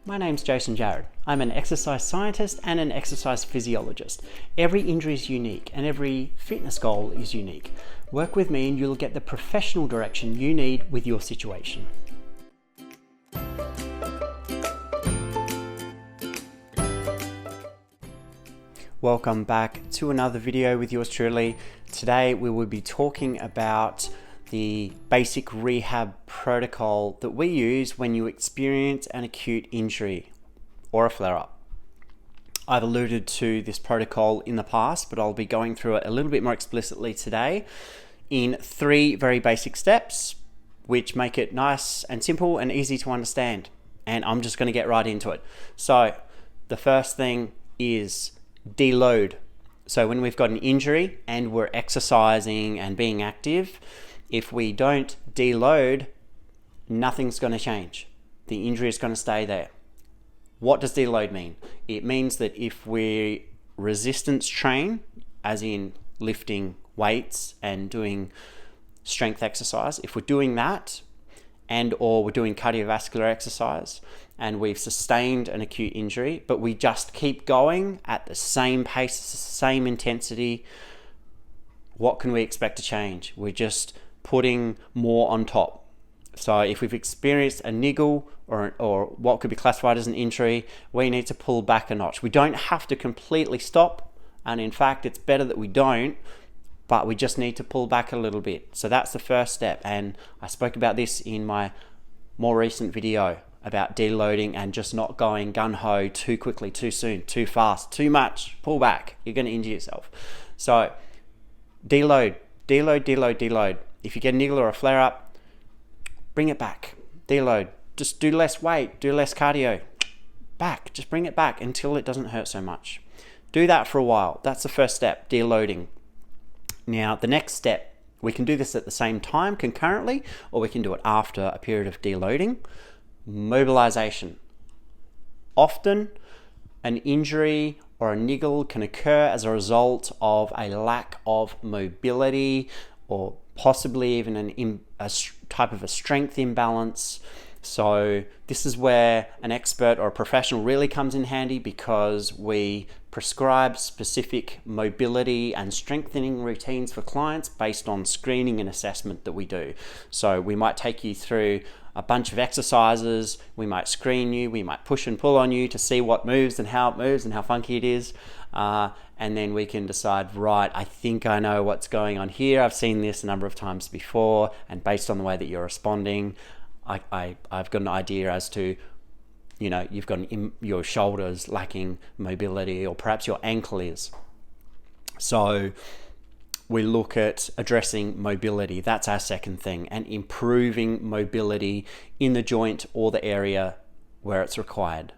My name's Jason Jarrett. I'm an exercise scientist and an exercise physiologist. Every injury is unique and every fitness goal is unique. Work with me and you'll get the professional direction you need with your situation. Welcome back to another video with yours truly. Today we will be talking about the basic rehab protocol that we use when you experience an acute injury or a flare-up. I've alluded to this protocol in the past, but I'll be going through it a little bit more explicitly today in 3 very basic steps, which make it nice and simple and easy to understand. And I'm just going to get right into it. So the first thing is deload. So when we've got an injury and we're exercising and being active, if we don't deload, nothing's going to change. The injury is going to stay there. What does deload mean? It means that if we resistance train, as in lifting weights and doing strength exercise, if we're doing that and or we're doing cardiovascular exercise and we've sustained an acute injury, but we just keep going at the same pace, same intensity, what can we expect to change? We're just putting more on top. So if we've experienced a niggle or what could be classified as an injury, we need to pull back a notch. We don't have to completely stop, and in fact it's better that we don't, but we just need to pull back a little bit. So that's the first step, and I spoke about this in my more recent video about deloading and just not going gung-ho too quickly, too soon, too fast, too much. Pull back, you're going to injure yourself. So deload. If you get a niggle or a flare-up, bring it back. Deload. Just do less weight, do less cardio. Back. Just bring it back until it doesn't hurt so much. Do that for a while. That's the first step, deloading. Now, the next step, we can do this at the same time concurrently, or we can do it after a period of deloading. Mobilization. Often, an injury or a niggle can occur as a result of a lack of mobility or possibly even a type of a strength imbalance. So this is where an expert or a professional really comes in handy, because we prescribe specific mobility and strengthening routines for clients based on screening and assessment that we do. So we might take you through a bunch of exercises, we might screen you, we might push and pull on you to see what moves and how it moves and how funky it is. And then we can decide, right, I think I know what's going on here. I've seen this a number of times before, and based on the way that you're responding, I've got an idea as to, you've got your shoulders lacking mobility, or perhaps your ankle is. So we look at addressing mobility. That's our second thing, and improving mobility in the joint or the area where it's required.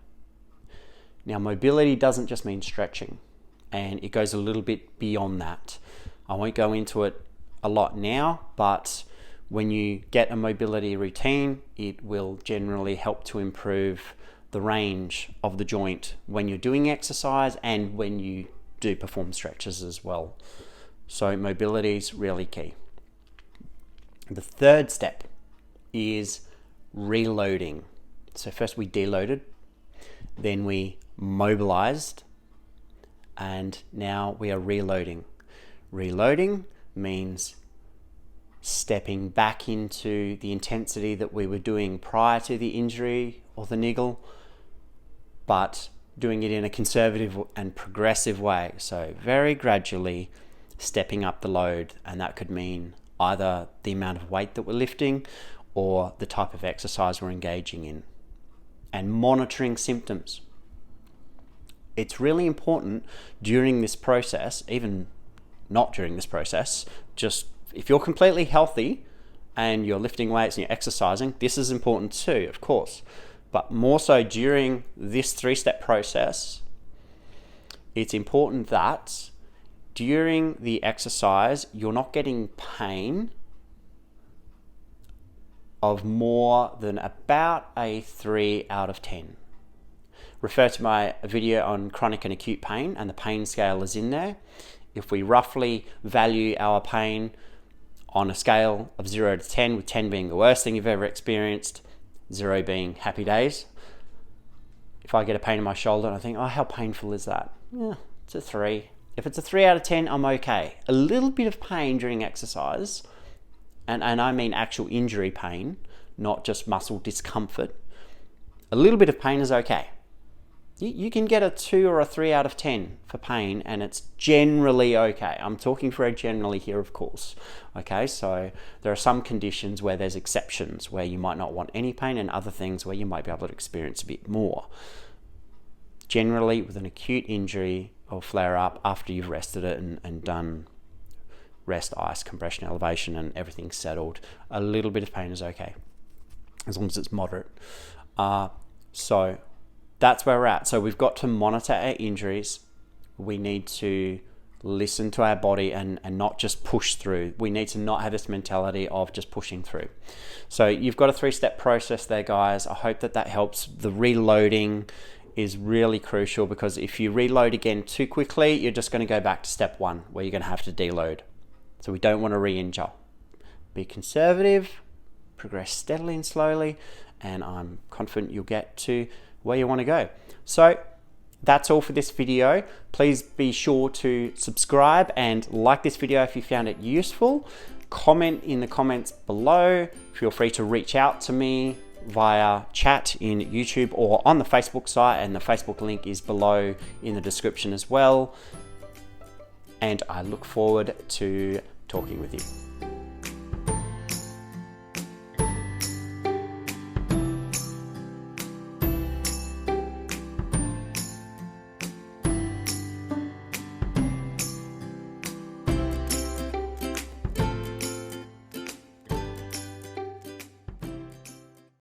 Now, mobility doesn't just mean stretching, and it goes a little bit beyond that. I won't go into it a lot now, but when you get a mobility routine, it will generally help to improve the range of the joint when you're doing exercise and when you do perform stretches as well. So mobility is really key. The third step is reloading. So first we deloaded, then we mobilized, and now we are reloading. Reloading means stepping back into the intensity that we were doing prior to the injury or the niggle, but doing it in a conservative and progressive way. So very gradually stepping up the load, and that could mean either the amount of weight that we're lifting or the type of exercise we're engaging in. And monitoring symptoms. It's really important during this process, even not during this process, just if you're completely healthy and you're lifting weights and you're exercising, this is important too, of course. But more so during this 3-step process, it's important that during the exercise, you're not getting pain of more than about a 3 out of 10. Refer to my video on chronic and acute pain, and the pain scale is in there. If we roughly value our pain on a scale of 0 to 10, with 10 being the worst thing you've ever experienced, 0 being happy days, if I get a pain in my shoulder and I think, oh, how painful is that? Yeah, it's a 3. If it's a 3 out of 10, I'm okay. A little bit of pain during exercise, and I mean actual injury pain, not just muscle discomfort. A little bit of pain is okay. You can get a 2 or a 3 out of 10 for pain, and it's generally okay. I'm talking for a generally here, of course. Okay, so there are some conditions where there's exceptions, where you might not want any pain, and other things where you might be able to experience a bit more. Generally, with an acute injury or flare up, after you've rested it and done rest, ice, compression, elevation, and everything's settled, a little bit of pain is okay, as long as it's moderate. So that's where we're at. So we've got to monitor our injuries. We need to listen to our body and not just push through. We need to not have this mentality of just pushing through. So you've got a 3-step process there, guys. I hope that helps. The reloading is really crucial, because if you reload again too quickly, you're just going to go back to step 1, where you're going to have to deload. So we don't want to re-injure. Be conservative, progress steadily and slowly, and I'm confident you'll get to where you want to go. So that's all for this video. Please be sure to subscribe and like this video if you found it useful. Comment in the comments below. Feel free to reach out to me via chat in YouTube or on the Facebook site, and the Facebook link is below in the description as well. And I look forward to talking with you.